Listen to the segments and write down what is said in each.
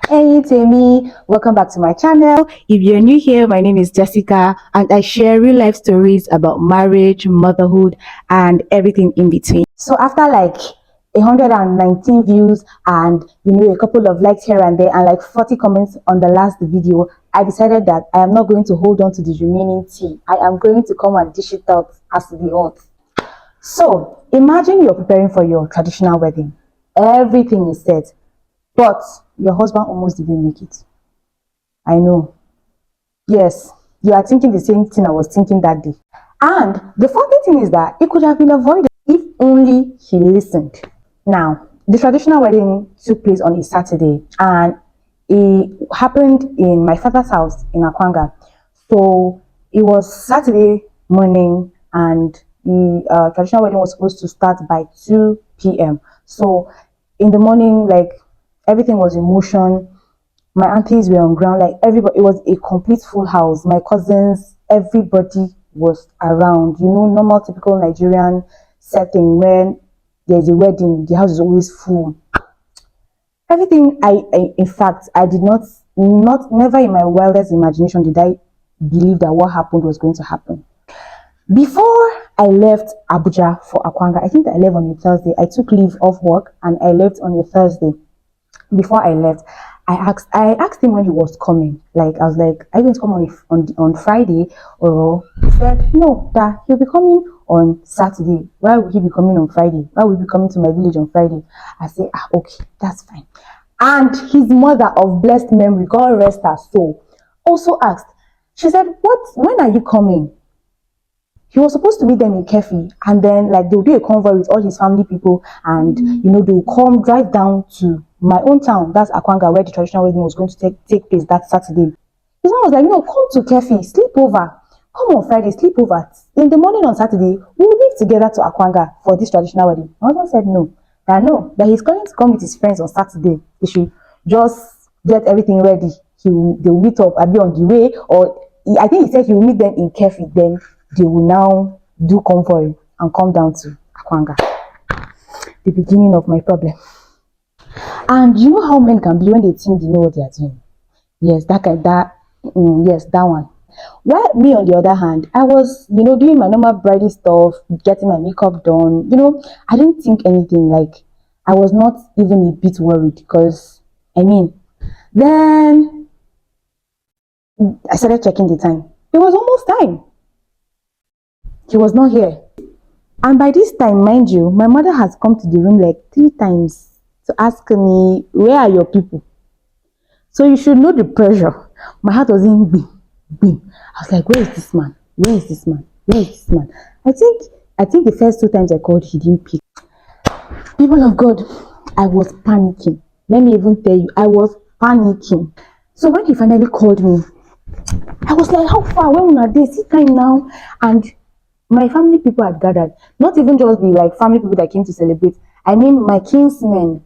Hey Tammy, welcome back to my channel. If you're new here, my name is Jessica and I share real life stories about marriage, motherhood, and everything in between. So after like 119 views and a couple of likes here and there and like 40 comments on the last video, I decided that I am not going to hold on to the remaining tea. I am going to come and dish it out as the hot. So imagine you're preparing for your traditional wedding. Everything is set, but your husband almost didn't make it. I know. Yes, you are thinking the same thing I was thinking that day. And the funny thing is that it could have been avoided if only he listened. Now, the traditional wedding took place on a Saturday and it happened in my father's house in Akwanga. So it was Saturday morning and the traditional wedding was supposed to start by 2 p.m. So in the morning, like everything was in motion. My aunties were on ground, like everybody. It was a complete full house. My cousins, everybody was around. Normal typical Nigerian setting when there's a wedding, the house is always full. Everything in fact, I did not never in my wildest imagination did I believe that what happened was going to happen. Before I left Abuja for Akwanga, I think I left on a Thursday. I took leave of work and I left on a Thursday. Before I left, I asked him when he was coming. Like I was like, "Are you going to come on Friday?" Or he said, "No, that he'll be coming on Saturday. Why would he be coming on Friday? Why would he be coming to my village on Friday?" I said, okay, that's fine." And his mother of blessed memory, God rest her soul, also asked. She said, "What? When are you coming?" He was supposed to meet them in Kefi, and then like they'll do a convoy with all his family people, and they'll come drive down to my own town, that's Akwanga, where the traditional wedding was going to take place that Saturday. His mom was like, "No, come to Kefi, sleep over. Come on Friday, sleep over. In the morning on Saturday, we'll leave together to Akwanga for this traditional wedding." My husband said no, that he's going to come with his friends on Saturday. He should just get everything ready. They'll meet up, I'll be on the way, or I think he said he will meet them in Kefi, then they will now do convoy and come down to Akwanga. The beginning of my problem. And you know how men can be when they think they know what they are doing. Yes, yes, that one. While me on the other hand, I was, doing my normal bridal stuff, getting my makeup done. I didn't think anything. Like I was not even a bit worried because then I started checking the time. It was almost time. He was not here. And by this time, mind you, my mother has come to the room like 3 times to ask me, "Where are your people?" So you should know the pressure. My heart was in beam. I was like, "Where is this man? Where is this man? Where is this man?" I think the first 2 times I called, he didn't pick. People of God, I was panicking. Let me even tell you, I was panicking. So when he finally called me, I was like, "How far? When are they? See time now." And my family people had gathered. Not even just the like family people that came to celebrate. I mean my kinsmen,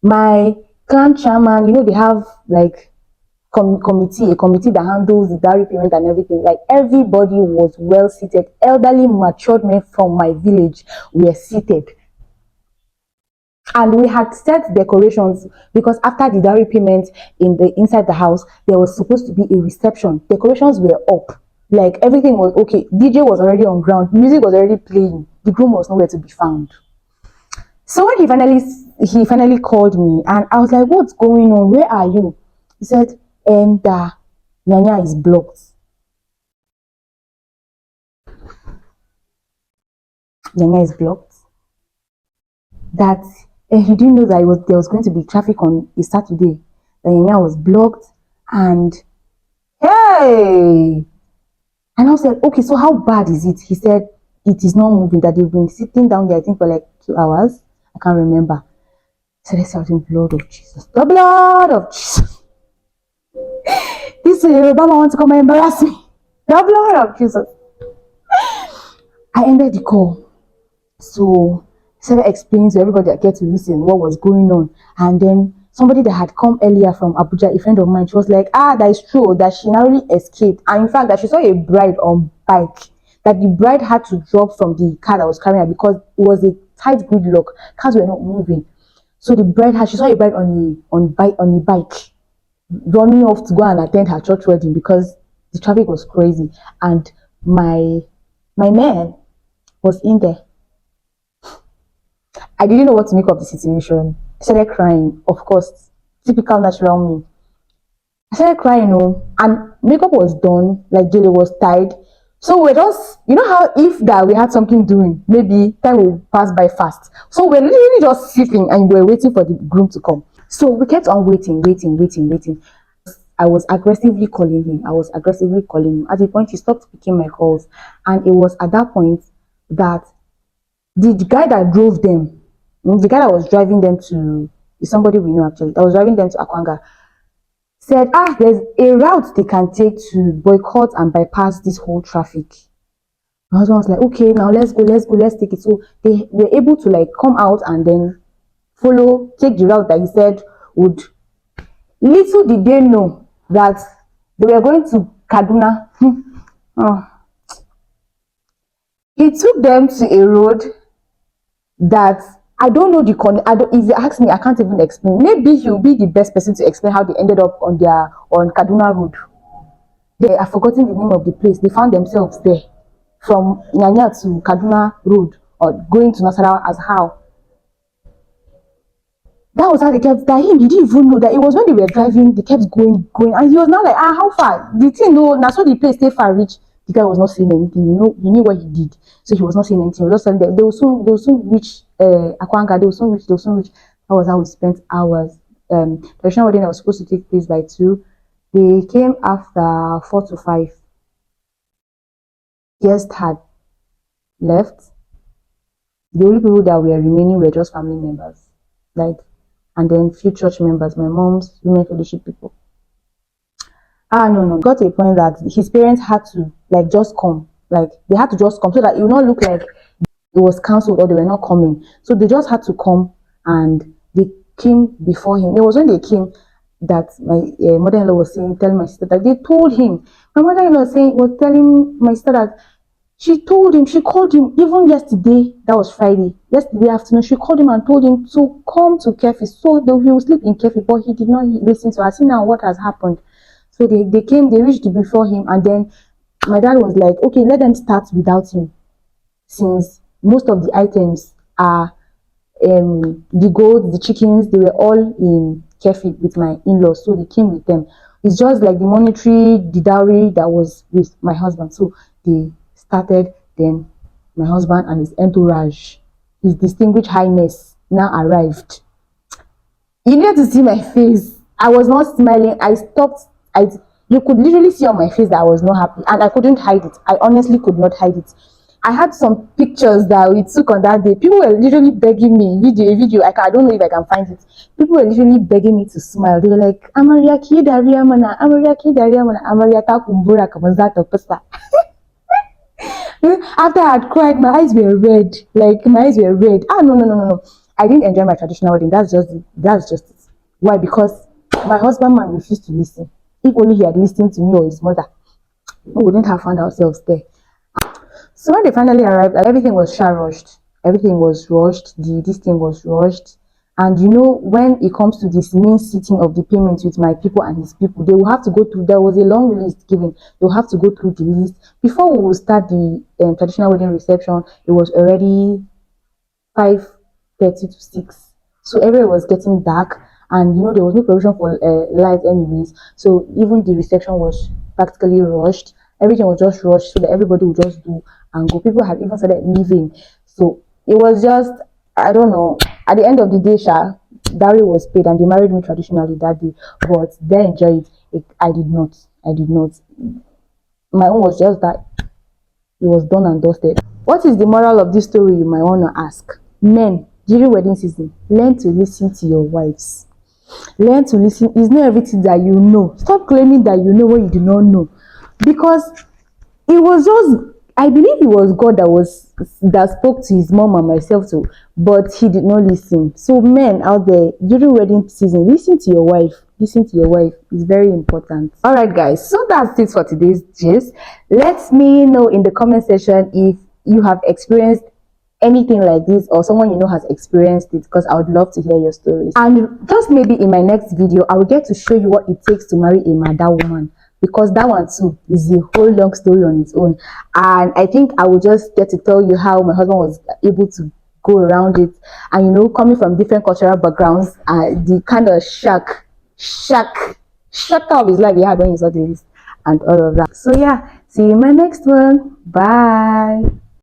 my clan chairman, they have like a committee that handles the dowry payment and everything. Like everybody was well seated. Elderly, matured men from my village were seated. And we had set decorations because after the dowry payment inside the house, there was supposed to be a reception. Decorations were up. Like everything was okay. DJ was already on ground. Music was already playing. The groom was nowhere to be found. So when he finally called me and I was like, "What's going on? Where are you?" He said, the Nyanya is blocked. Nyanya is blocked. That he didn't know that there was going to be traffic on a Saturday. The Nyanya was blocked and hey. And I was like, "Okay, so how bad is it?" He said, "It is not moving, that they've been sitting down there, I think, for like 2 hours. I can't remember." So they shouting, "Blood of Jesus, the blood of Jesus." This Yoruba want to come and embarrass me. The blood of Jesus. I ended the call. So I started explaining to everybody that get to listen what was going on. And then somebody that had come earlier from Abuja, a friend of mine, she was like, "That is true, that she narrowly escaped." And in fact, that she saw a bride on bike, that the bride had to drop from the car that was carrying her because it was a tight gridlock. Cars were not moving. So the bride she saw a bride on a bike. running off to go and attend her church wedding because the traffic was crazy, and my man was in there. I didn't know what to make of the situation. I started crying, of course, typical natural me. I started crying, and makeup was done, like Jelly was tied. So we're just, how if that we had something doing, maybe time will pass by fast. So we're literally just sitting and we're waiting for the groom to come. So we kept on waiting. I was aggressively calling him. At the point, he stopped picking my calls. And it was at that point that the guy that drove them, the guy that was driving them to, is somebody we know actually, that was driving them to Akwanga, said, there's a route they can take to boycott and bypass this whole traffic. My husband was like, okay, now let's go, let's take it. So they were able to like come out and then take the route that he said would. Little did they know that they were going to Kaduna. Oh. He took them to a road that I don't know if you ask me, I can't even explain. Maybe he'll be the best person to explain how they ended up on Kaduna Road. They are forgotten the name of the place. They found themselves there from Nyanya to Kaduna Road, or going to Nasarawa as how. That was how they kept that him. He didn't even know that it was when they were driving, they kept going, and he was not like, how far? The thing, no, that's what the place stay far reach. The guy was not saying anything, he knew what he did. So he was not saying anything. He was just saying that they will soon reach Akwanga, they will soon reach. That was how we spent hours. Traditional wedding that was supposed to take place by 2. They came after 4 to 5. Guests had left. The only people that were remaining were just family members. And then few church members, my mom's women fellowship people. No. Got to a point that his parents had to just come. They had to just come so that it would not look like it was cancelled or they were not coming. So they just had to come, and they came before him. It was when they came that my mother-in-law was telling my sister that they told him. My mother-in-law was telling my sister that she called him even yesterday, that was Friday, yesterday afternoon, she called him and told him to come to Kefi. So he will sleep in Kefi, but he did not listen to her. See now what has happened. So they reached before him, and then my dad was like, okay, let them start without him, since most of the items are the goats, the chickens, they were all in Kefi with my in-laws, so they came with them. It's just like the dowry that was with my husband. So they started, then my husband and his entourage, his distinguished highness, now arrived. You need to see my face. I was not smiling. I stopped. You could literally see on my face that I was not happy, and I couldn't hide it. I honestly could not hide it. I had some pictures that we took on that day. People were literally begging me, video. I don't know if I can find it. People were literally begging me to smile. They were like, Amaria ki daria mana, Amaria ta kumbura kamanzata pasta. After I had cried, my eyes were red. No. I didn't enjoy my traditional wedding. That's just it. Why? Because my husband man refused to listen. If only he had listened to me or his mother, we wouldn't have found ourselves there. So when they finally arrived, everything was rushed. Everything was rushed. This thing was rushed. And when it comes to this main sitting of the payment with my people and his people, they will have to go through. There was a long list given. They will have to go through the list before we will start the traditional wedding reception. It was already 5:30 to 6. So everywhere was getting dark, and there was no provision for light anyways. So even the reception was practically rushed. Everything was just rushed so that everybody would just do and go. People had even started leaving. So it was just, I don't know. At the end of the day, dowry was paid and they married me traditionally that day. But they enjoyed it. I did not. My own was just that it was done and dusted. What is the moral of this story, you might want to ask? Men, during wedding season, learn to listen to your wives. Learn to listen. It's not everything that you know. Stop claiming that you know what you do not know. Because it was just, I believe it was God that spoke to his mom and myself too, but he did not listen. So men out there, during wedding season, listen to your wife. Listen to your wife. It's very important. All right, guys. So that's it for today's gist. Let me know in the comment section if you have experienced anything like this, or someone you know has experienced it, because I would love to hear your stories. And just maybe in my next video, I will get to show you what it takes to marry a mother woman, because that one too is a whole long story on its own. And I think I will just get to tell you how my husband was able to go around it, and you know, coming from different cultural backgrounds, the kind of shock of his life he had when he saw this and all of that. So yeah, see you in my next one. Bye.